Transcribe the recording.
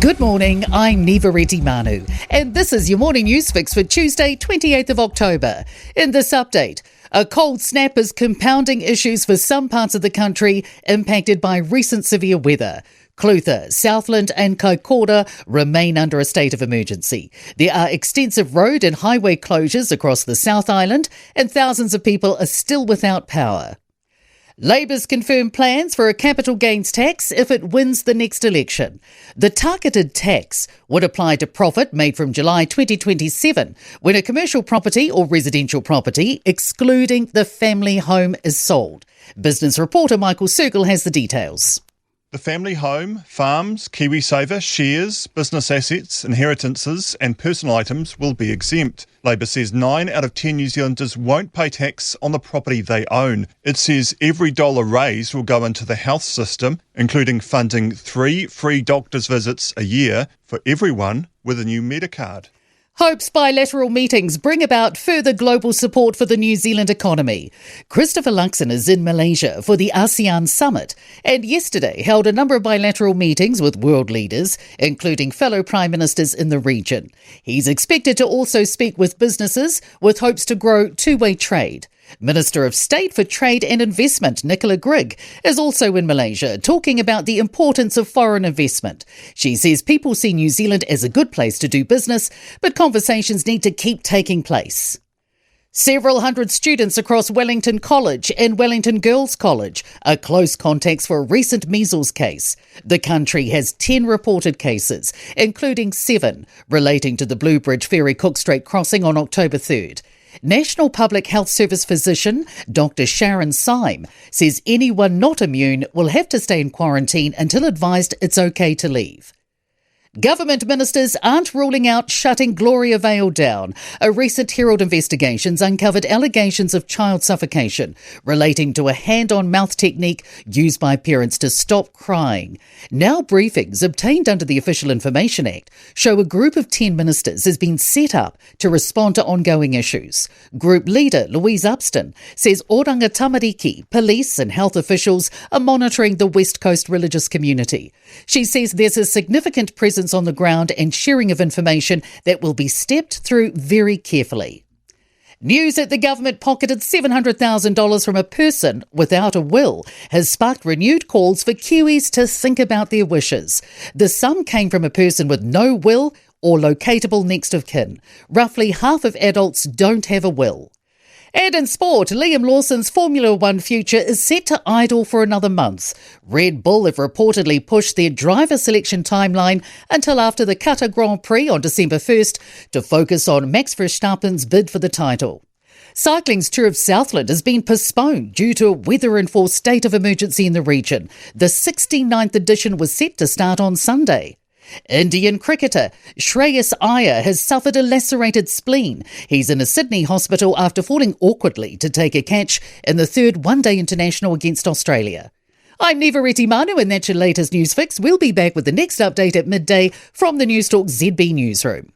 Good morning, I'm Nivareti Manu, and this is your morning news fix for Tuesday, 28th of October. In this update, a cold snap is compounding issues for some parts of the country impacted by recent severe weather. Clutha, Southland and Kaikoura remain under a state of emergency. There are extensive road and highway closures across the South Island, and thousands of people are still without power. Labour's confirmed plans for a capital gains tax if it wins the next election. The targeted tax would apply to profit made from July 2027 when a commercial property or residential property, excluding the family home, is sold. Business reporter Michael Circle has the details. The family home, farms, KiwiSaver, shares, business assets, inheritances and personal items will be exempt. Labour says 9 out of 10 New Zealanders won't pay tax on the property they own. It says every dollar raised will go into the health system, including funding 3 free doctor's visits a year for everyone with a new Medicard. Hopes bilateral meetings bring about further global support for the New Zealand economy. Christopher Luxon is in Malaysia for the ASEAN summit and yesterday held a number of bilateral meetings with world leaders, including fellow prime ministers in the region. He's expected to also speak with businesses with hopes to grow two-way trade. Minister of State for Trade and Investment, Nicola Grigg, is also in Malaysia talking about the importance of foreign investment. She says people see New Zealand as a good place to do business, but conversations need to keep taking place. Several hundred students across Wellington College and Wellington Girls College are close contacts for a recent measles case. The country has 10 reported cases, including 7 relating to the Blue Bridge Ferry Cook Strait crossing on October 3rd. National Public Health Service physician Dr. Sharon Syme says anyone not immune will have to stay in quarantine until advised it's okay to leave. Government ministers aren't ruling out shutting Gloria Vale down. A recent Herald investigations uncovered allegations of child suffocation relating to a hand-on-mouth technique used by parents to stop crying. Now briefings obtained under the Official Information Act show a group of 10 ministers has been set up to respond to ongoing issues. Group leader Louise Upston says Oranga Tamariki, police and health officials are monitoring the West Coast religious community. She says there's a significant presence on the ground and sharing of information that will be stepped through very carefully. News that the government pocketed $700,000 from a person without a will has sparked renewed calls for Kiwis to think about their wishes. The sum came from a person with no will or locatable next of kin. Roughly half of adults don't have a will. And in sport, Liam Lawson's Formula One future is set to idle for another month. Red Bull have reportedly pushed their driver selection timeline until after the Qatar Grand Prix on December 1st to focus on Max Verstappen's bid for the title. Cycling's Tour of Southland has been postponed due to a weather-enforced state of emergency in the region. The 69th edition was set to start on Sunday. Indian cricketer Shreyas Iyer has suffered a lacerated spleen. He's in a Sydney hospital after falling awkwardly to take a catch in the third one-day international against Australia. I'm Nivareti Manu and that's your latest news fix. We'll be back with the next update at midday from the Newstalk ZB newsroom.